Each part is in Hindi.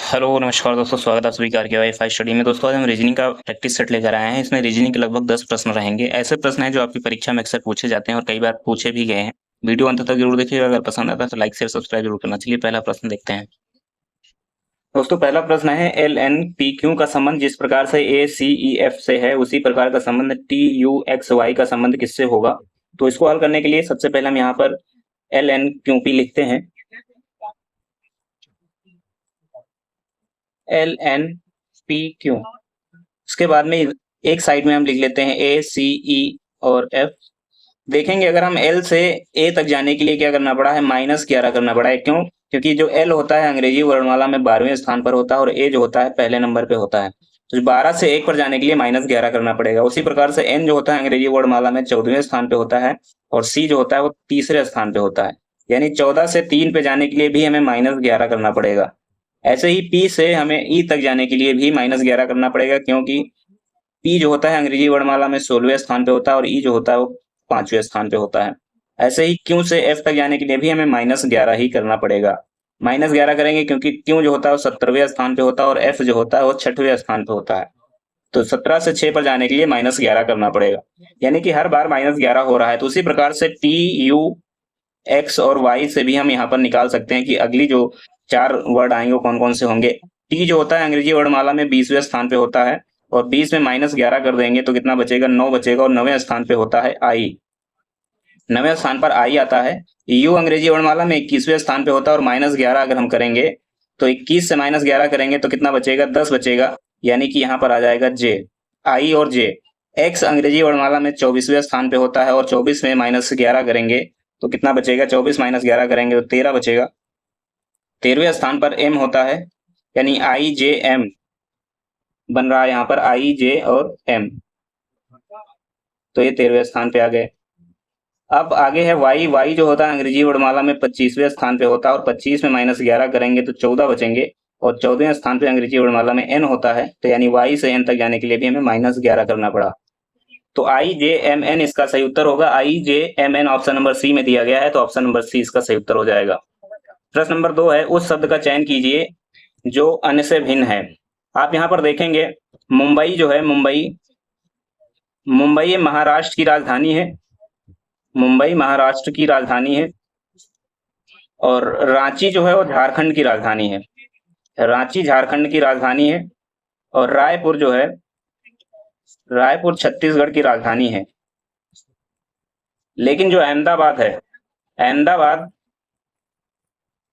हेलो नमस्कार दोस्तों, स्वागत है आप सभी का आर के वाई स्टडी में। दोस्तों आज हम रीजनिंग का प्रैक्टिस सेट लेकर आए हैं। इसमें रीजनिंग के लगभग 10 प्रश्न रहेंगे। ऐसे प्रश्न हैं जो आपकी परीक्षा में अक्सर पूछे जाते हैं और कई बार पूछे भी गए हैं। वीडियो अंत तक जरूर देखिएगा। अगर पसंद आता है तो लाइक शेयर सब्सक्राइब जरूर करना। चलिए पहला प्रश्न देखते हैं। दोस्तों पहला प्रश्न है, एल एन पी क्यू का संबंध जिस प्रकार से ए सी ई एफ से है उसी प्रकार का संबंध टी यू एक्स वाई का संबंध किससे होगा। तो इसको हल करने के लिए सबसे पहले हम यहाँ पर एल एन क्यू पी लिखते हैं। एल एन पी क्यू, उसके बाद में एक साइड में हम लिख लेते हैं ए सी ई और एफ। देखेंगे अगर हम एल से ए तक जाने के लिए क्या करना पड़ा है, -11 करना पड़ा है। क्यों? क्योंकि जो एल होता है अंग्रेजी वर्णमाला में 12वें स्थान पर होता है और ए जो होता है पहले नंबर पे होता है। तो 12 से 1 पर जाने के लिए -11 करना पड़ेगा। उसी प्रकार से एन जो होता है अंग्रेजी वर्णमाला में 14वें स्थान पे होता है और सी जो होता है वो तीसरे स्थान पे होता है। यानी 14 से 3 पे जाने के लिए भी हमें -11 करना पड़ेगा। ऐसे ही पी से हमें ई तक जाने के लिए भी -11 करना पड़ेगा, क्योंकि पी जो होता है अंग्रेजी वर्णमाला में 16वें स्थान पे होता है और ई जो होता है वो 5वें स्थान पे होता है। ऐसे ही क्यू से एफ तक जाने के लिए भी हमें -11 ही करना पड़ेगा। -11 करेंगे क्योंकि क्यू जो होता है वो 17वें स्थान पे होता है और एफ जो होता है वो 6वें स्थान पे होता है। तो 17 से 6 पर जाने के लिए -11 करना पड़ेगा। यानी कि हर बार -11 हो रहा है। तो उसी प्रकार से टी यू एक्स और वाई से भी हम यहाँ पर निकाल सकते हैं कि अगली जो 4 वर्ड आएंगे वो कौन कौन से होंगे। टी जो होता है अंग्रेजी वर्णमाला में 20वें स्थान पे होता है और 20 में -11 कर देंगे तो कितना बचेगा, 9 बचेगा। और 9वें स्थान पे होता है आई। 9वें स्थान पर आई आता है। यू अंग्रेजी वर्णमाला में 21वें स्थान पे होता है और -11 अगर हम करेंगे तो 21 से -11 करेंगे तो कितना बचेगा, 10 बचेगा। यानी कि यहाँ पर आ जाएगा जे, आई और जे। एक्स अंग्रेजी वर्णमाला में 24वें स्थान पे होता है और 24 में -11 करेंगे तो कितना बचेगा, 24 -11 करेंगे तो 13 बचेगा। 13वें स्थान पर एम होता है, यानी आई जे एम बन रहा है यहाँ पर, आई जे और एम। तो ये 13वें स्थान पे आ गए। अब आगे है वाई। वाई जो होता है अंग्रेजी वर्णमाला में 25वें स्थान पे होता है और 25 में -11 करेंगे तो 14 बचेंगे। और 14वें स्थान पे अंग्रेजी वर्णमाला में एन होता है। तो यानी वाई से एन तक जाने के लिए भी हमें -11 करना पड़ा। तो आई जे एम एन इसका सही उत्तर होगा। I J M N option number C में दिया गया है, तो ऑप्शन नंबर सी इसका सही उत्तर हो जाएगा। प्रश्न नंबर 2 है, उस शब्द का चयन कीजिए जो अन्य से भिन्न है। आप यहाँ पर देखेंगे मुंबई जो है, मुंबई मुंबई महाराष्ट्र की राजधानी है। मुंबई महाराष्ट्र की राजधानी है और रांची जो है वो झारखंड की राजधानी है। रांची झारखंड की राजधानी है और रायपुर जो है, रायपुर छत्तीसगढ़ की राजधानी है। लेकिन जो अहमदाबाद है, अहमदाबाद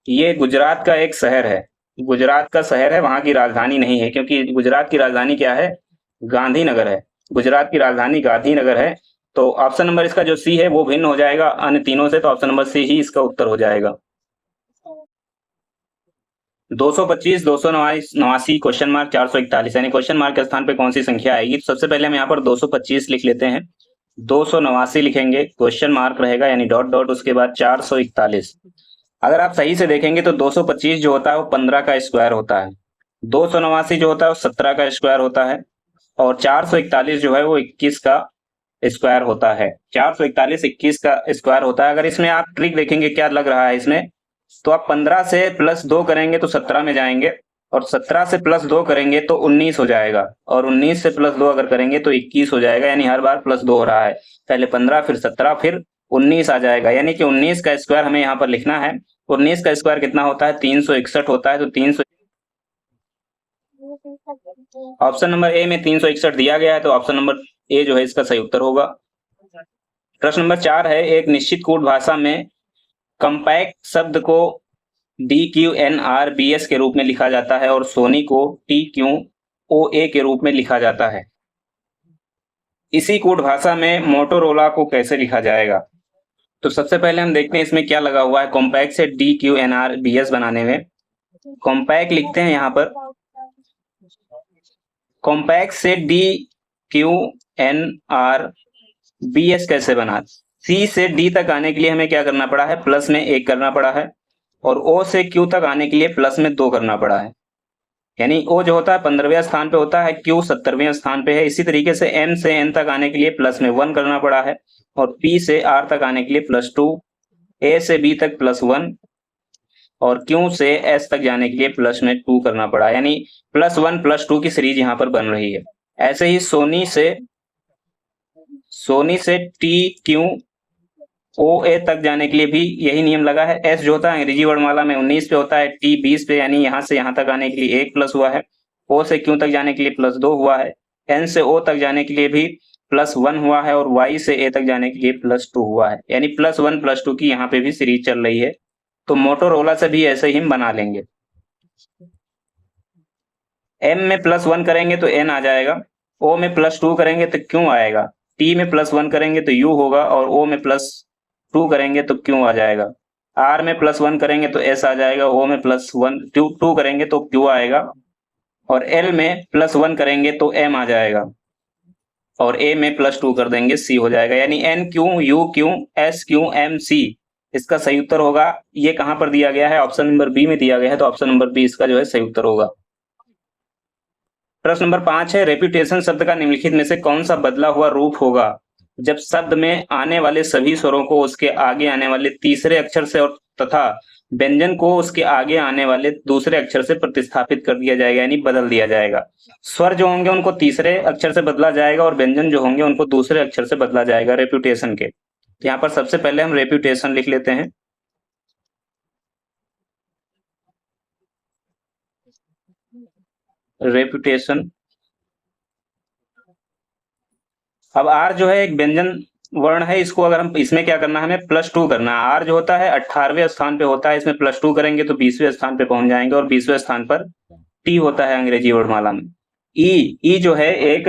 ये गुजरात का एक शहर है। गुजरात का शहर है, वहां की राजधानी नहीं है, क्योंकि गुजरात की राजधानी क्या है, गांधीनगर है। गुजरात की राजधानी गांधीनगर है। तो ऑप्शन नंबर इसका जो सी है वो भिन्न हो जाएगा अन्य तीनों से, तो ऑप्शन नंबर सी ही इसका उत्तर हो जाएगा। 225, 289, क्वेश्चन मार्क 441, यानी क्वेश्चन मार्क के स्थान पे कौन सी संख्या आएगी। तो सबसे पहले हम यहाँ पर 225 लिख लेते हैं। 289 लिखेंगे, क्वेश्चन मार्क रहेगा यानी डॉट डॉट, उसके बाद 441। अगर आप सही से देखेंगे तो 225 जो होता है वो 15 का स्क्वायर होता है। 289 जो होता है वो 17 का स्क्वायर होता है और 441 जो है वो 21 का स्क्वायर होता है। 441 21 का स्क्वायर होता है। अगर इसमें आप ट्रिक देखेंगे क्या लग रहा है इसमें, तो आप 15 से +2 करेंगे तो 17 में जाएंगे और 17 से +2 करेंगे तो 19 हो जाएगा और 19 से +2 अगर करेंगे तो 21 हो जाएगा। यानी हर बार +2 हो रहा है, पहले 15 फिर 17 फिर 19 आ जाएगा। यानी कि 19 का स्क्वायर हमें यहाँ पर लिखना है। 19 का स्क्वायर कितना होता है, 361 होता है। तो 300 ऑप्शन नंबर ए में 361 दिया गया है, तो ऑप्शन नंबर ए जो है इसका सही उत्तर होगा। प्रश्न नंबर 4 है, एक निश्चित कोड भाषा में कंपैक्ट शब्द को DQNRBS के रूप में लिखा जाता है और सोनी को TQOA के रूप में लिखा जाता है। इसी कोड भाषा में मोटोरोला को कैसे लिखा जाएगा। तो सबसे पहले हम देखते हैं इसमें क्या लगा हुआ है। कॉम्पैक्ट से DQNRBS बनाने में कॉम्पैक्ट लिखते हैं यहाँ पर। कॉम्पैक्ट से DQNRBS कैसे बना, सी से डी तक आने के लिए हमें क्या करना पड़ा है, प्लस में 1 करना पड़ा है और ओ से क्यू तक आने के लिए प्लस में 2 करना पड़ा है। यानी ओ जो होता है 15वें स्थान पे होता है, क्यू 70वें स्थान पे है। इसी तरीके से एम से एन तक आने के लिए प्लस में 1 करना पड़ा है और पी से आर तक आने के लिए +2, ए से बी तक +1, और Q से S तक जाने के लिए प्लस में 2 करना पड़ा, यानी +1 +2 की सीरीज यहाँ पर बन रही है। ऐसे ही सोनी से TQOA तक जाने के लिए भी यही नियम लगा है। S जो होता है अंग्रेजी वर्णमाला में 19 पे होता है, T 20 पे, यानी यहाँ से यहाँ तक आने के लिए 1 प्लस हुआ है। O से Q तक जाने के लिए +2 हुआ है। N से O तक जाने के लिए भी +1 हुआ है और Y से A तक जाने के लिए +2 हुआ है, यानी +1 +2 की यहाँ पे भी सीरीज चल रही है। तो मोटोरोला से भी ऐसे ही हम बना लेंगे। M में +1 करेंगे तो N आ जाएगा, O में +2 करेंगे तो Q आएगा, T में +1 करेंगे तो U होगा और O में +2 करेंगे तो Q आ जाएगा। R में +1 करेंगे तो S आ जाएगा, O में +2 करेंगे तो Q आएगा और L में +1 करेंगे तो M आ जाएगा और A में +2 कर देंगे C हो जाएगा, यानी NQUQSQMC इसका सही उत्तर होगा। ये कहाँ पर दिया गया है? ऑप्शन नंबर बी में दिया गया है, तो ऑप्शन नंबर बी इसका जो है सही उत्तर होगा। प्रश्न नंबर 5 है, रेप्यूटेशन शब्द का निम्नलिखित में से कौन सा बदला हुआ रूप होगा जब शब्द में आने वाले सभी स्वरों को उसके आगे आने वाले तीसरे अक्षर से और तथा व्यंजन को उसके आगे आने वाले दूसरे अक्षर से प्रतिस्थापित कर दिया जाएगा, यानी बदल दिया जाएगा। स्वर जो होंगे उनको तीसरे अक्षर से बदला जाएगा और व्यंजन जो होंगे उनको दूसरे अक्षर से बदला जाएगा रेप्यूटेशन के। तो यहाँ पर सबसे पहले हम रेप्यूटेशन लिख लेते हैं। रेप्यूटेशन। अब आर जो है एक व्यंजन वर्ण है, इसको अगर हम इसमें क्या करना है, हमें +2 करना है। आर जो होता है 18वें स्थान पे होता है, इसमें +2 करेंगे तो 20वें स्थान पे पहुंच जाएंगे और 20वें स्थान पर टी होता है अंग्रेजी वर्णमाला में। ई जो है एक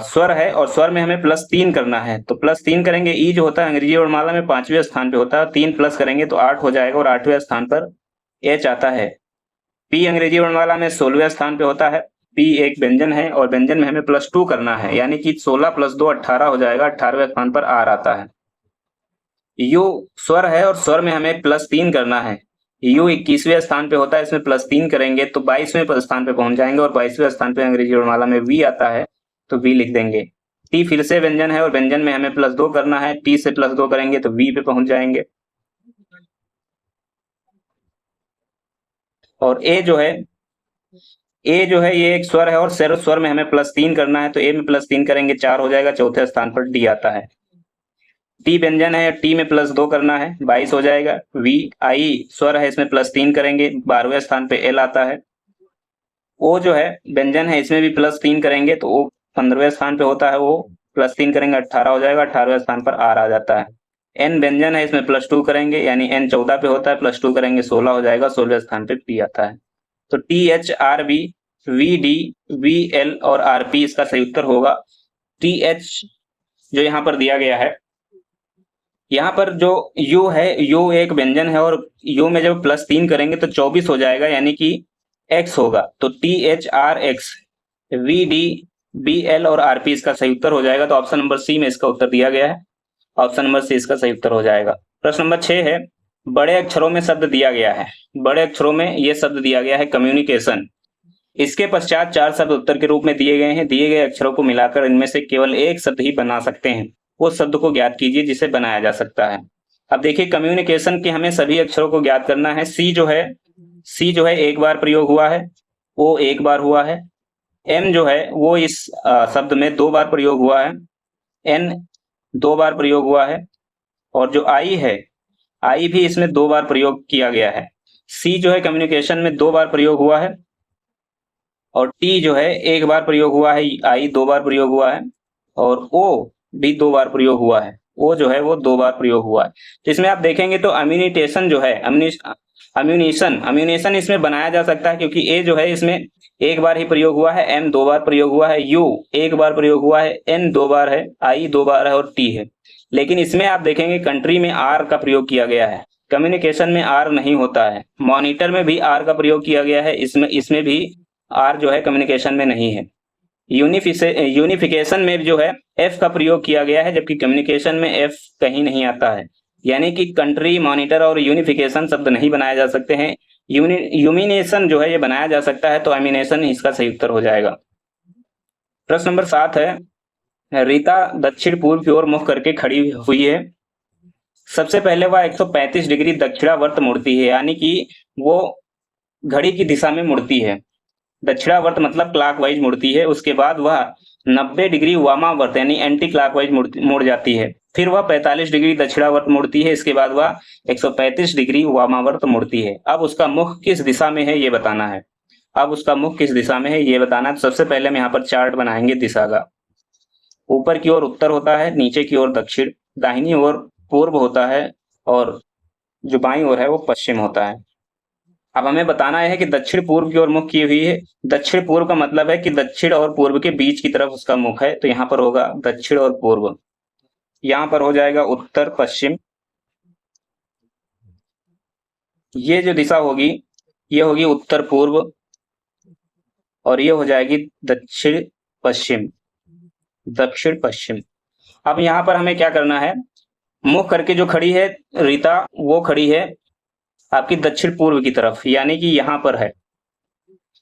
स्वर है और स्वर में हमें +3 करना है, तो +3 करेंगे। ई जो होता है अंग्रेजी वर्णमाला में 5वें स्थान पे होता है, 3 प्लस करेंगे तो 8 हो जाएगा और 8वें स्थान पर एच आता है। पी अंग्रेजी वर्णमाला में 16वें स्थान पे होता है। पी एक व्यंजन है और व्यंजन में हमें +2 करना है, यानी कि 16 + 2 18 हो जाएगा, 18वें स्थान पर आर आता है। यू स्वर है और स्वर में हमें +3 करना है। यू 21वें स्थान पे होता है, इसमें +3 करेंगे तो 22वें स्थान पे पहुंच जाएंगे और 22वें स्थान पे अंग्रेजी वर्णमाला में वी आता है, तो वी लिख देंगे। टी फिर से व्यंजन है और व्यंजन में हमें +2 करना है, टी से +2 करेंगे तो वी पे पहुंच जाएंगे। और ए जो है ये एक स्वर है और स्वर में हमें +3 करना है, तो ए में +3 करेंगे 4 हो जाएगा, चौथे स्थान पर डी आता है। टी व्यंजन है, टी में +2 करना है, 22 हो जाएगा। वी आई स्वर है, इसमें +3 करेंगे, 12वें स्थान पे एल आता है। ओ जो है व्यंजन है, इसमें भी +3 करेंगे तो ओ 15वें स्थान पे होता है, वो +3 करेंगे 18 हो जाएगा, 18वें स्थान पर आर आ जाता है। एन व्यंजन है, इसमें +2 करेंगे, यानी एन 14 पे होता है, +2 करेंगे 16 हो जाएगा, 16वें स्थान पे पी आता है। तो T H R B V D V L और आर पी इसका सही उत्तर होगा। टी एच जो यहाँ पर दिया गया है, यहाँ पर जो यू है, यू एक व्यंजन है और यू में जब +3 करेंगे तो 24 हो जाएगा, यानी कि एक्स होगा। तो T H R X V D B L और आर पी इसका सही उत्तर हो जाएगा। तो ऑप्शन नंबर सी में इसका उत्तर दिया गया है, ऑप्शन नंबर सी इसका सही उत्तर हो जाएगा। प्रश्न नंबर 6 है, बड़े अक्षरों में शब्द दिया गया है, बड़े अक्षरों में यह शब्द दिया गया है कम्युनिकेशन। इसके पश्चात 4 शब्द उत्तर के रूप में दिए गए हैं। दिए गए अक्षरों को मिलाकर इनमें से केवल एक शब्द ही बना सकते हैं, उस शब्द को ज्ञात कीजिए जिसे बनाया जा सकता है। अब देखिए कम्युनिकेशन के हमें सभी अक्षरों को ज्ञात करना है। सी जो है एक बार प्रयोग हुआ है, ओ एक बार हुआ है। एम जो है वो इस शब्द में 2 बार प्रयोग हुआ है। एन 2 बार प्रयोग हुआ है और जो आई है, आई भी इसमें 2 बार प्रयोग किया गया है। सी जो है कम्युनिकेशन में 2 बार प्रयोग हुआ है और टी जो है 1 बार प्रयोग हुआ है, आई 2 बार प्रयोग हुआ है और ओ भी 2 बार प्रयोग हुआ है, ओ जो है वो 2 बार प्रयोग हुआ है। तो इसमें आप देखेंगे तो अम्यूनिटेशन जो है, अम्यूनेशन इसमें बनाया जा सकता है, क्योंकि ए जो है इसमें 1 बार ही प्रयोग हुआ है, एम 2 बार प्रयोग हुआ है, यू 1 बार प्रयोग हुआ है, एन 2 बार है, आई 2 बार है और टी है। लेकिन इसमें आप देखेंगे कंट्री में आर का प्रयोग किया गया है, कम्युनिकेशन में आर नहीं होता है। मॉनिटर में भी आर का प्रयोग किया गया है, इसमें भी आर जो है कम्युनिकेशन में नहीं है। यूनिफिकेशन में जो है एफ का प्रयोग किया गया है, जबकि कम्युनिकेशन में एफ कहीं नहीं आता है, यानी कि कंट्री, मॉनिटर और यूनिफिकेशन शब्द नहीं बनाए जा सकते हैं। यूमिनेशन जो है ये बनाया जा सकता है, तो एमिनेशन इसका सही उत्तर हो जाएगा। प्रश्न नंबर 7 है, रीता दक्षिण पूर्व की ओर मुख करके खड़ी हुई है, सबसे पहले वह 135 डिग्री दक्षिणावर्त मुड़ती है, यानी कि वो घड़ी की दिशा में मुड़ती है। दक्षिणावर्त मतलब क्लॉकवाइज मुड़ती है। उसके बाद वह 90 डिग्री वामावर्त यानी एंटी क्लॉकवाइज मुड़ जाती है। फिर वह 45 डिग्री दक्षिणावर्त मुड़ती है। इसके बाद वह 135 डिग्री वामावर्त मुड़ती है। अब उसका मुख किस दिशा में है ये बताना है। अब उसका मुख किस दिशा में है ये बताना है। तो सबसे पहले हम यहाँ पर चार्ट बनाएंगे दिशा का। ऊपर की ओर उत्तर होता है, नीचे की ओर दक्षिण, दाहिनी ओर पूर्व होता है और जो बाईं ओर है वो पश्चिम होता है। अब हमें बताना है कि दक्षिण पूर्व की ओर मुख की हुई है। दक्षिण पूर्व का मतलब है कि दक्षिण और पूर्व के बीच की तरफ उसका मुख है, तो यहाँ पर होगा दक्षिण और पूर्व। यहाँ पर हो जाएगा उत्तर पश्चिम। ये जो दिशा होगी ये होगी उत्तर पूर्व और ये हो जाएगी दक्षिण पश्चिम। दक्षिण पश्चिम। अब यहाँ पर हमें क्या करना है, मुख करके जो खड़ी है रीता वो खड़ी है आपकी दक्षिण पूर्व की तरफ, यानी कि यहाँ पर है।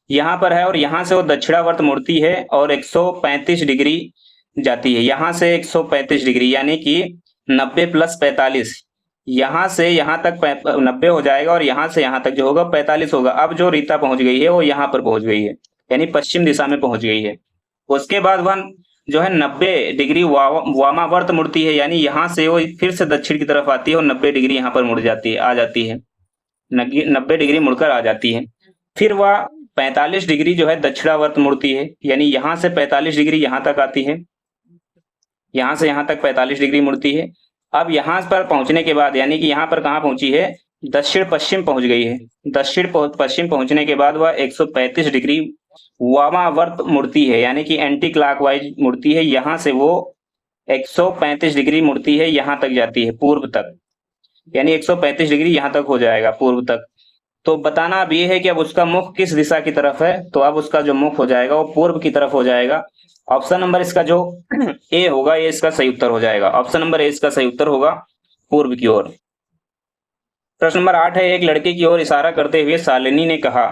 यहाँ पर है और यहाँ से वो दक्षिणावर्त मुड़ती है और 135 डिग्री जाती है। यहाँ से 135 डिग्री यानी कि 90 प्लस 45, यहाँ से यहाँ तक 90 हो जाएगा और यहाँ से यहाँ तक जो होगा 45 होगा। अब जो रीता पहुंच गई है वो यहाँ पर पहुंच गई है, यानी पश्चिम दिशा में पहुंच गई है। उसके बाद वह जो है 90 डिग्री वामावर्त मुड़ती है, यानी यहाँ से वो फिर से दक्षिण की तरफ आती है और 90 डिग्री यहाँ पर मुड़ जाती है, आ जाती है। 90 डिग्री मुड़कर आ जाती है। फिर वह 45 डिग्री जो है दक्षिणावर्त मुड़ती है, यानी यहाँ से 45 डिग्री यहाँ तक आती है, यहाँ से यहाँ तक 45 डिग्री मुड़ती है। अब यहाँ पर पहुंचने के बाद यानी कि यहाँ पर कहाँ पहुंची है, दक्षिण पश्चिम पहुंच गई है। दक्षिण पश्चिम पहुंचने के बाद वह 135 डिग्री वामावर्त मुड़ती है, यानी कि एंटी क्लॉकवाइज मुड़ती है। यहाँ से वो 135 डिग्री मुड़ती है, यहाँ तक जाती है पूर्व तक, यानी 135 डिग्री यहाँ तक हो जाएगा पूर्व तक। तो बताना अब ये है कि अब उसका मुख किस दिशा की तरफ है। तो अब उसका जो मुख हो जाएगा वो पूर्व की तरफ हो जाएगा। ऑप्शन नंबर इसका जो ए होगा ये इसका सही उत्तर हो जाएगा। ऑप्शन नंबर ए इसका सही उत्तर होगा, पूर्व की ओर। प्रश्न नंबर 8 है, एक लड़के की ओर इशारा करते हुए शालिनी ने कहा,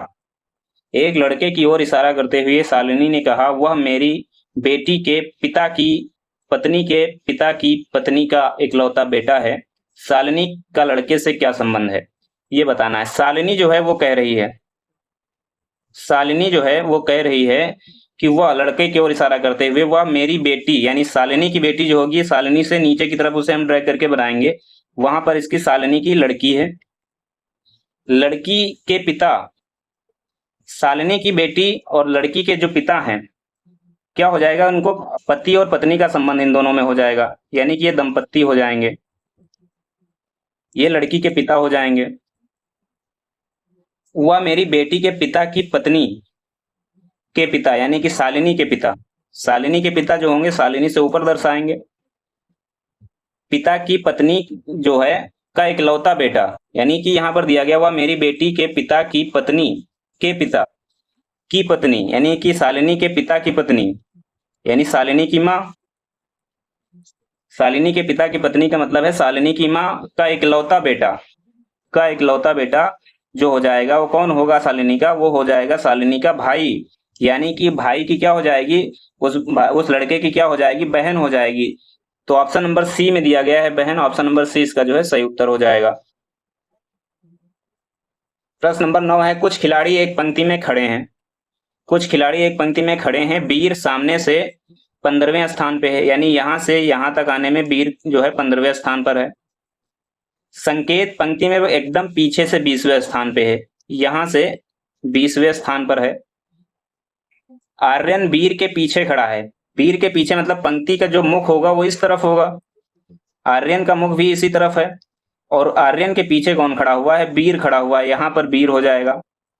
एक लड़के की ओर इशारा करते हुए शालिनी ने कहा, वह मेरी बेटी के पिता की पत्नी के पिता की पत्नी का इकलौता बेटा है। शालिनी का लड़के से क्या संबंध है ये बताना है। शालिनी जो है वो कह रही है, शालिनी जो है वो कह रही है कि वह लड़के की ओर इशारा करते हुए वह मेरी बेटी, यानी शालिनी की बेटी जो होगी, शालिनी से नीचे की तरफ उसे हम ड्रैग करके बनाएंगे, वहां पर इसकी शालिनी की लड़की है। लड़की के पिता, शालिनी की बेटी और लड़की के जो पिता हैं क्या हो जाएगा, उनको पति और पत्नी का संबंध इन दोनों में हो जाएगा, यानी कि ये दंपत्ति हो जाएंगे, ये लड़की के पिता हो जाएंगे। वह मेरी बेटी के पिता की पत्नी के पिता, यानी कि शालिनी के पिता, शालिनी के पिता जो होंगे शालिनी से ऊपर दर्शाएंगे। पिता की पत्नी जो है का इकलौता बेटा, यानी कि यहां पर दिया गया हुआ मेरी बेटी के पिता की पत्नी के पिता की पत्नी, यानी कि शालिनी के पिता की पत्नी, यानी शालिनी की माँ। शालिनी के पिता की पत्नी का मतलब है शालिनी की माँ का इकलौता बेटा, का इकलौता बेटा जो हो जाएगा वो कौन होगा शालिनी का, वो हो जाएगा शालिनी का भाई, यानी कि भाई की क्या हो जाएगी, उस लड़के की क्या हो जाएगी, बहन हो जाएगी। तो ऑप्शन नंबर सी में दिया गया है बहन, ऑप्शन नंबर सी इसका जो है सही उत्तर हो जाएगा। प्रश्न नंबर 9 है, कुछ खिलाड़ी एक पंक्ति में खड़े हैं, कुछ खिलाड़ी एक पंक्ति में खड़े हैं, वीर सामने से 15वें स्थान पे है, यानी यहां से यहां तक आने में वीर जो है 15वें स्थान पर है। संकेत पंक्ति में एकदम पीछे से 20वें स्थान पे है, यहां से 20वें स्थान पर है। आर्यन वीर के पीछे खड़ा है, वीर के पीछे मतलब पंक्ति का जो मुख होगा वो इस तरफ होगा, आर्यन का मुख भी इसी तरफ है। और आर्यन के पीछे कौन खड़ा हुआ है, वीर खड़ा हुआ है, यहाँ पर वीर हो जाएगा,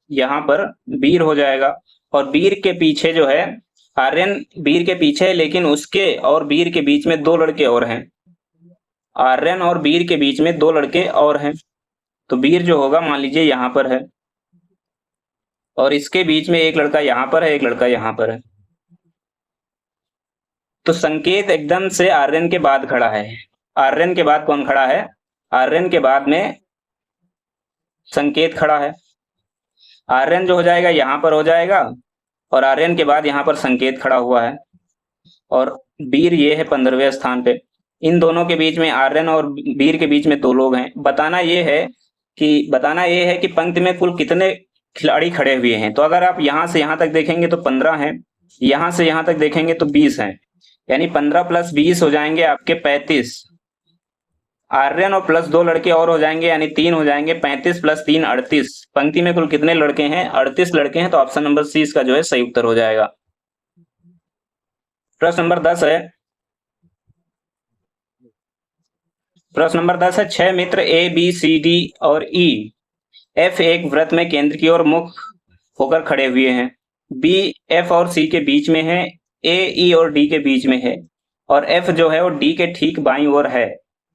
यहाँ पर वीर हो जाएगा। और वीर के पीछे जो है, आर्यन वीर के पीछे है, लेकिन उसके और वीर के बीच में दो लड़के और हैं, आर्यन और वीर के बीच में दो लड़के और हैं। तो वीर जो होगा मान लीजिए यहाँ पर है और इसके बीच में एक लड़का यहाँ पर है, एक लड़का यहाँ पर है। तो संकेत एकदम से आर्यन के बाद खड़ा है। आर्यन के बाद कौन खड़ा है, आर्यन के बाद में संकेत खड़ा है। आर्यन जो हो जाएगा यहाँ पर हो जाएगा और आर्यन के बाद यहाँ पर संकेत खड़ा हुआ है और वीर ये है 15वें स्थान पे। इन दोनों के बीच में आर्यन और वीर के बीच में 2 लोग हैं। बताना ये है कि पंक्ति में कुल कितने खिलाड़ी खड़े हुए हैं। तो अगर आप यहाँ से यहाँ तक देखेंगे तो 15 हैं, यहाँ से यहाँ तक देखेंगे तो 20 हैं, यानी 15 प्लस 20 हो जाएंगे आपके 35। आर्यन और प्लस 2 लड़के और हो जाएंगे, यानी 3 हो जाएंगे। 35 प्लस 3 38। पंक्ति में कुल कितने लड़के हैं? 38 लड़के हैं। तो ऑप्शन नंबर सी इसका जो है सही उत्तर हो जाएगा। प्रश्न नंबर 10 है। प्रश्न नंबर 10 है, 6 मित्र ए बी सी डी और ई एफ एक व्रत में केंद्र की ओर मुख होकर खड़े हुए हैं। बी एफ और सी के बीच में है, ए ई और डी के बीच में है, और एफ जो है वो डी के ठीक बाईं ओर है।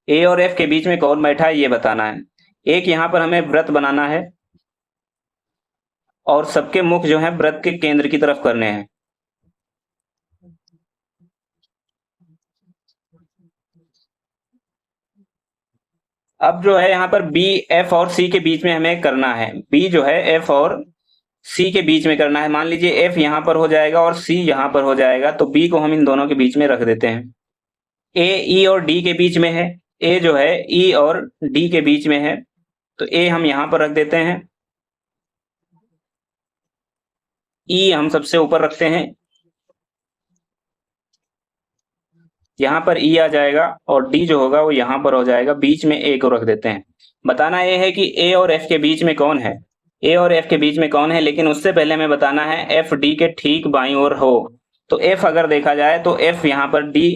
ए और एफ के बीच में कौन बैठा है ये बताना है। एक यहाँ पर हमें व्रत बनाना है और सबके मुख जो है व्रत के केंद्र की तरफ करने हैं। अब जो है यहाँ पर बी एफ और सी के बीच में हमें करना है। बी जो है एफ और सी के बीच में करना है। मान लीजिए एफ यहाँ पर हो जाएगा और सी यहाँ पर हो जाएगा, तो बी को हम इन दोनों के बीच में रख देते हैं। ए ई और डी के बीच में है, ए जो है ई और डी के बीच में है, तो ए हम यहाँ पर रख देते हैं। ई हम सबसे ऊपर रखते हैं, यहाँ पर ई आ जाएगा, और डी जो होगा वो यहाँ पर हो जाएगा। बीच में ए को रख देते हैं। बताना ये है कि ए और एफ के बीच में कौन है। ए और एफ के बीच में कौन है, लेकिन उससे पहले हमें बताना है एफ डी के ठीक बाईं ओर हो। तो एफ अगर देखा जाए तो एफ यहाँ पर डी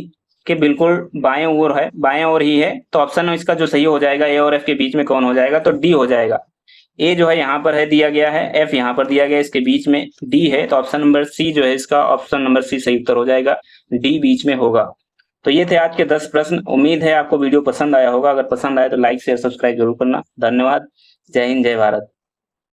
के बिल्कुल बाएं ओर है, बाएं ओर ही है। तो ऑप्शन इसका जो सही हो जाएगा, ए और एफ के बीच में कौन हो जाएगा, तो डी हो जाएगा। ए जो है यहाँ पर है दिया गया है, एफ यहाँ पर दिया गया है, इसके बीच में डी है। तो ऑप्शन नंबर सी जो है इसका, ऑप्शन नंबर सी सही उत्तर हो जाएगा, डी बीच में होगा। तो ये थे आज के 10 प्रश्न। उम्मीद है आपको वीडियो पसंद आया होगा। अगर पसंद आया तो लाइक शेयर सब्सक्राइब जरूर करना। धन्यवाद। जय हिंद, जय भारत।